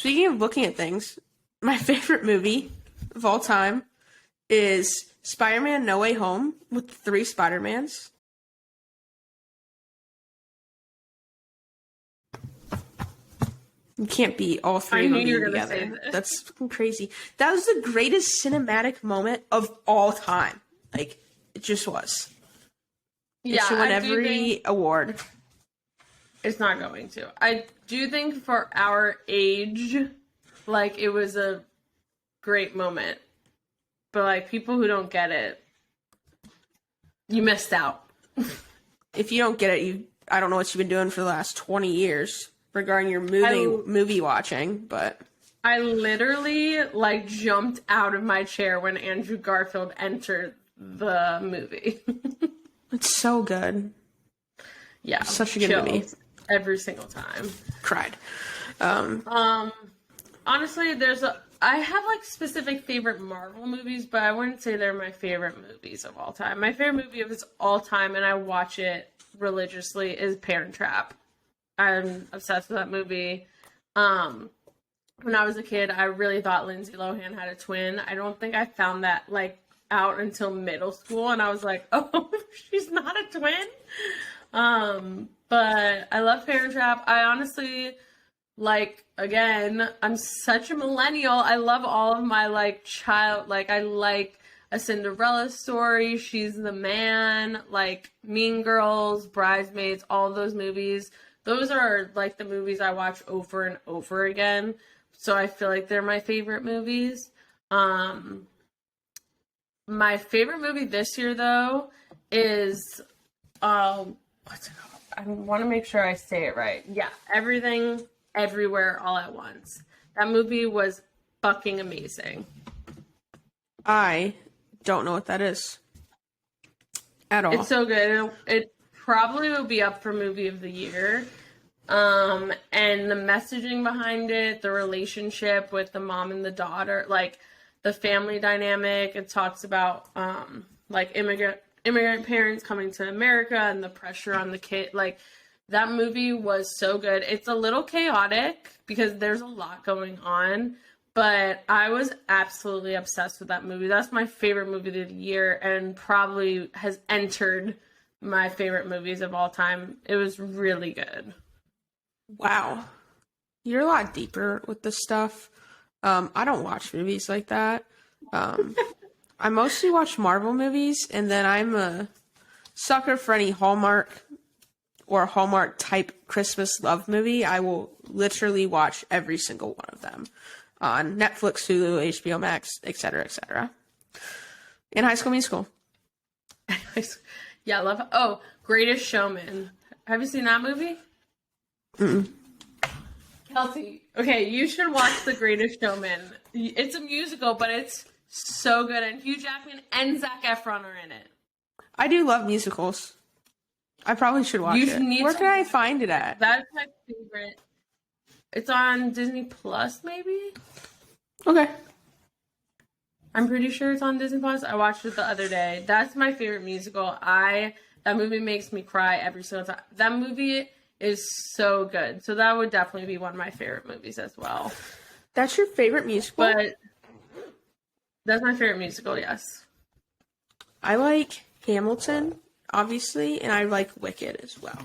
Speaking of looking at things, my favorite movie of all time is Spider-Man No Way Home with the three Spider-Mans. You can't beat all three of them being together. That's fucking crazy. That was the greatest cinematic moment of all time. Like, it just was. It should win every award. It's not going to. I do think for our age, like, it was a great moment. But, like, people who don't get it, you missed out. If you don't get it, I don't know what you've been doing for the last 20 years regarding your movie watching, but... I literally, like, jumped out of my chair when Andrew Garfield entered the movie. It's so good. Yeah. Such a good movie. Every single time. Cried. Honestly, I have, like, specific favorite Marvel movies, but I wouldn't say they're my favorite movies of all time. My favorite movie of all time, and I watch it religiously, is Parent Trap. I'm obsessed with that movie. When I was a kid, I really thought Lindsay Lohan had a twin. I don't think I found that, like, out until middle school, and I was like, oh, she's not a twin? But I love Parent Trap. I honestly, like, again, I'm such a millennial. I love all of my, like, I like A Cinderella Story, She's the Man, like, Mean Girls, Bridesmaids, all of those movies. Those are, like, the movies I watch over and over again. So I feel like they're my favorite movies. My favorite movie this year, though, is, what's it called? I want to make sure I say it right. Yeah, Everything, Everywhere, All at Once. That movie was fucking amazing. I don't know what that is at all. It's so good. It probably will be up for movie of the year. And the messaging behind it, the relationship with the mom and the daughter, like the family dynamic. It talks about like immigrant parents coming to America and the pressure on the kid. Like, that movie was so good. It's a little chaotic because there's a lot going on, but I was absolutely obsessed with that movie. That's my favorite movie of the year and probably has entered my favorite movies of all time. It was really good. Wow. You're a lot deeper with this stuff. I don't watch movies like that. I mostly watch Marvel movies, and then I'm a sucker for any Hallmark or Hallmark type Christmas love movie. I will literally watch every single one of them on Netflix, Hulu, HBO Max, etc., etc. In High School Musical. Yeah, I love. Oh, Greatest Showman. Have you seen that movie? Mm-mm. Kelsey, okay, you should watch The Greatest Showman. It's a musical, but it's so good, and Hugh Jackman and Zac Efron are in it. I do love musicals. I probably should watch it. Where can I find it at? That's my favorite. It's on Disney Plus, maybe? Okay. I'm pretty sure it's on Disney Plus. I watched it the other day. That's my favorite musical. That movie makes me cry every single time. That movie is so good. So that would definitely be one of my favorite movies as well. That's your favorite musical? But that's my favorite musical, yes. I like Hamilton, obviously, and I like Wicked as well.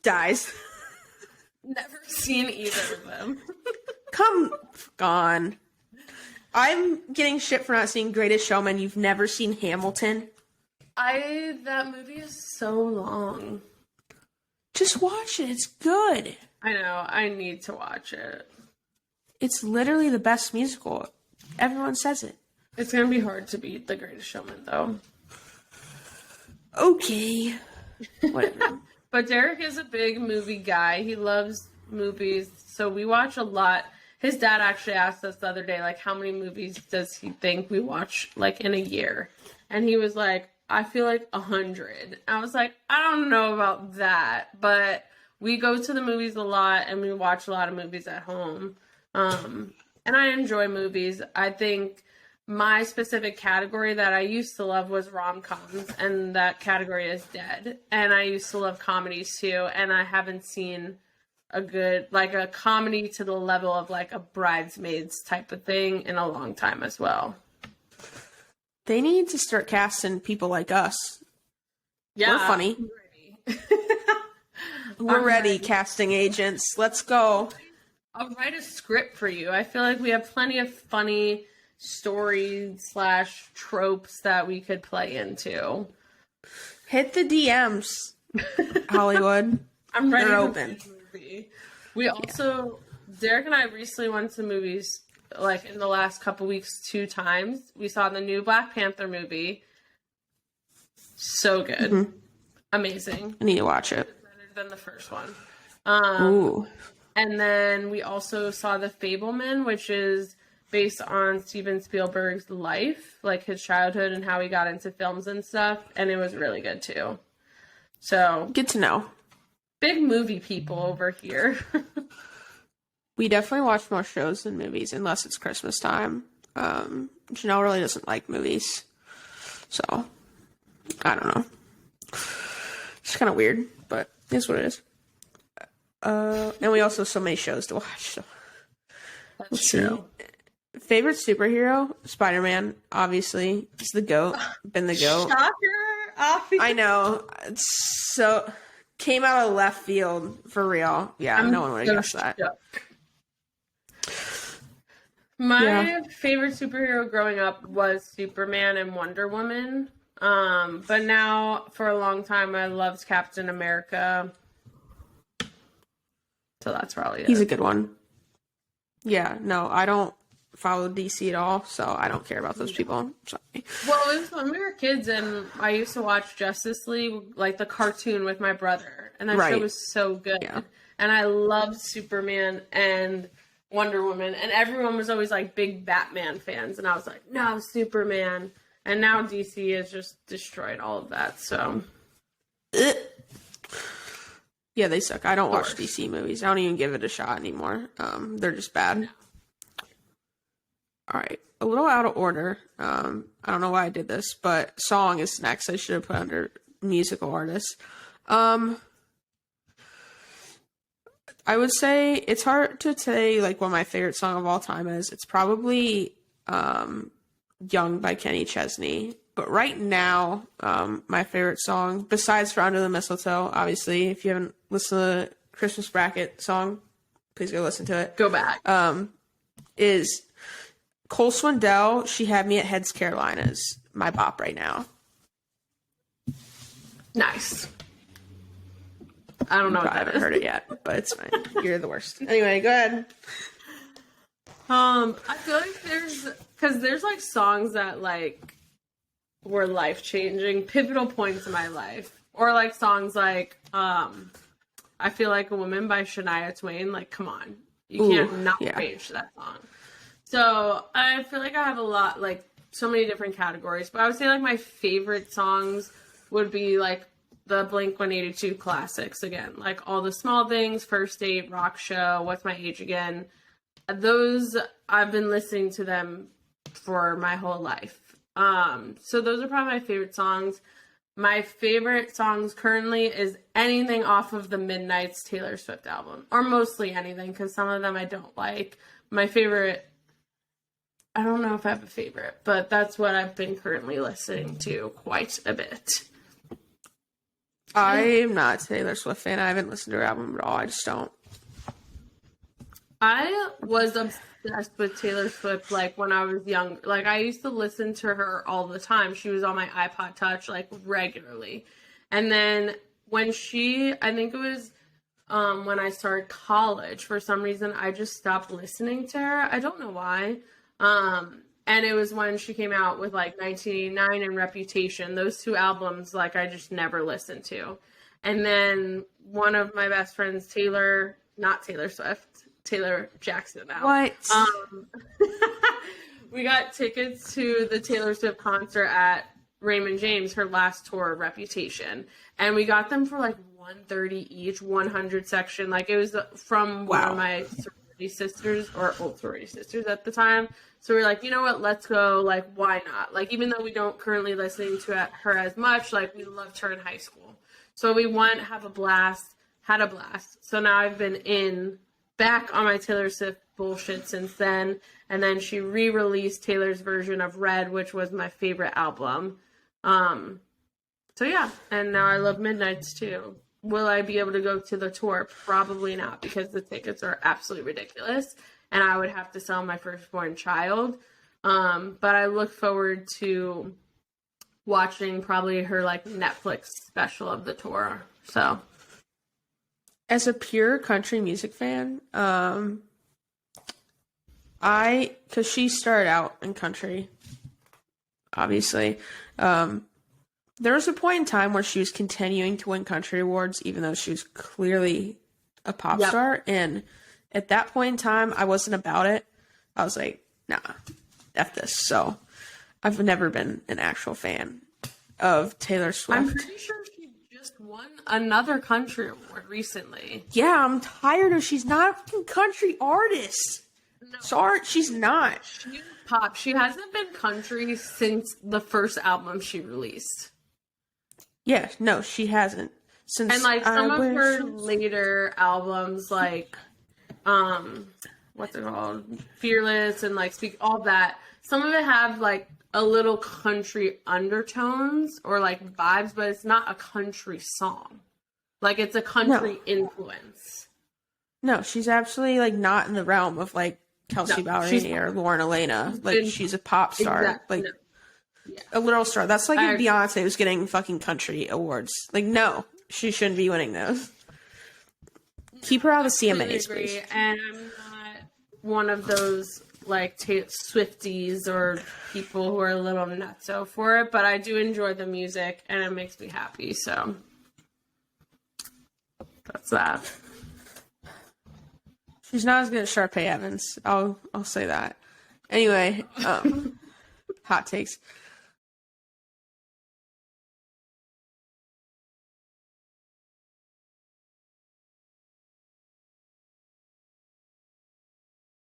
Dies. Never seen either of them. Come on. I'm getting shit for not seeing Greatest Showman. You've never seen Hamilton? That movie is so long. Just watch it. It's good. I know. I need to watch it. It's literally the best musical. Everyone says it. It's going to be hard to beat The Greatest Showman, though. Okay. Whatever. But Derek is a big movie guy. He loves movies, so we watch a lot. His dad actually asked us the other day, like, how many movies does he think we watch, like, in a year? And he was like, I feel like 100. I was like, I don't know about that, but we go to the movies a lot, and we watch a lot of movies at home. And I enjoy movies. I think my specific category that I used to love was rom-coms, and that category is dead. And I used to love comedies too, and I haven't seen a good, like a comedy to the level of like a Bridesmaids type of thing in a long time as well. They need to start casting people like us. Yeah. We're funny. I'm ready. We're ready, casting agents. Let's go. I'll write a script for you. I feel like we have plenty of funny stories / tropes that we could play into. Hit the DMs, Hollywood. I'm ready. They're to open. see the movie. We also, Derek and I recently went to movies like in the last couple weeks 2 times. We saw the new Black Panther movie. So good. Mm-hmm. Amazing. I need to watch it. Better than the first one. Ooh. And then we also saw The Fableman, which is based on Steven Spielberg's life, like his childhood and how he got into films and stuff. And it was really good too. So, Good to know. big movie people over here. We definitely watch more shows than movies, unless it's Christmas time. Janelle really doesn't like movies. So, I don't know. It's kind of weird, but it's what it is. And we also have so many shows to watch. So. That's true. Favorite superhero? Spider-Man, obviously. It's the GOAT. Been the GOAT. Shocker! I know. It's so... Came out of left field, for real. Yeah, no one would have guessed that. My favorite superhero growing up was Superman and Wonder Woman. But now, for a long time, I loved Captain America. So that's probably it. He's a good one. Yeah, no, I don't follow DC at all, so I don't care about those people. Sorry. Well, it was when we were kids, and I used to watch Justice League, like the cartoon with my brother, and that show was so good. Yeah. And I loved Superman and Wonder Woman, and everyone was always like big Batman fans, and I was like, no, Superman. And now DC has just destroyed all of that, so. Yeah, they suck. I don't watch DC movies. I don't even give it a shot anymore. They're just bad. All right, a little out of order. I don't know why I did this, but song is next. I should have put under musical artist. I would say it's hard to say like what my favorite song of all time is. It's probably Young by Kenny Chesney. But right now, my favorite song, besides for Under the Mistletoe, obviously, if you haven't listened to the Christmas Bracket song, please go listen to it. Go back. Is Cole Swindell, She Had Me at Heads Carolinas, my bop right now. Nice. I don't know I what that haven't is. heard it yet, but it's fine. You're the worst. Anyway, go ahead. I feel like there's like songs that like were life changing, pivotal points in my life, or like songs like I Feel Like a Woman by Shania Twain. Like, come on, you can't not change that song. So I feel like I have a lot, like so many different categories, but I would say like my favorite songs would be like the Blink-182 classics again, like All the Small Things, First Date, Rock Show, What's My Age Again. Those, I've been listening to them for my whole life. So those are probably my favorite songs. My favorite songs currently is anything off of the Midnight's Taylor Swift album, or mostly anything, because some of them I don't like. My favorite, I don't know if I have a favorite, but that's what I've been currently listening to quite a bit. I'm not a Taylor Swift fan. I haven't listened to her album at all. I just don't. I was obsessed with Taylor Swift, like, when I was young. Like, I used to listen to her all the time. She was on my iPod Touch, like, regularly. And then when I think it was when I started college, for some reason, I just stopped listening to her. I don't know why. And it was when she came out with, like, 1989 and Reputation. Those 2 albums, like, I just never listened to. And then one of my best friends, Taylor Jackson now. What? We got tickets to the Taylor Swift concert at Raymond James, her last tour, Reputation. And we got them for like $130 each, 100 section. Like, it was from one of my sorority sisters, or old sorority sisters at the time. So we were like, you know what, let's go. Like, why not? Like, even though we don't currently listen to her as much, like, we loved her in high school. So we went, have a blast. had a blast. So now I've been back on my Taylor Swift bullshit since then. And then she re-released Taylor's version of Red, which was my favorite album. So yeah, and now I love Midnights too. Will I be able to go to the tour? Probably not, because the tickets are absolutely ridiculous, and I would have to sell my firstborn child. But I look forward to watching probably her like Netflix special of the tour. So, as a pure country music fan, because she started out in country, obviously. There was a point in time where she was continuing to win country awards, even though she was clearly a pop star. And at that point in time, I wasn't about it. I was like, nah, F this. So I've never been an actual fan of Taylor Swift. I'm pretty sure she just won another country award recently. Yeah, I'm tired of she's not a fucking country artist. No. Sorry, she's not. She's pop. She hasn't been country since the first album she released. Yeah, no, she hasn't. Since and like some of her later albums, like what's it called? Fearless and like Speak, all that. Some of it have like a little country undertones or like vibes, but it's not a country song. Like it's a country influence. No, she's absolutely like not in the realm of like Kelsey Ballerini or Lauren Elena. Like she's a pop star. Exactly. Like a little star. That's like if Beyonce was getting fucking country awards. Like, no, she shouldn't be winning those. Keep her out of the CMAs, please. And I'm not one of those like Swifties or people who are a little nutso for it, but I do enjoy the music and it makes me happy. So that's that. She's not as good as Sharpay Evans. I'll say that. Anyway, hot takes.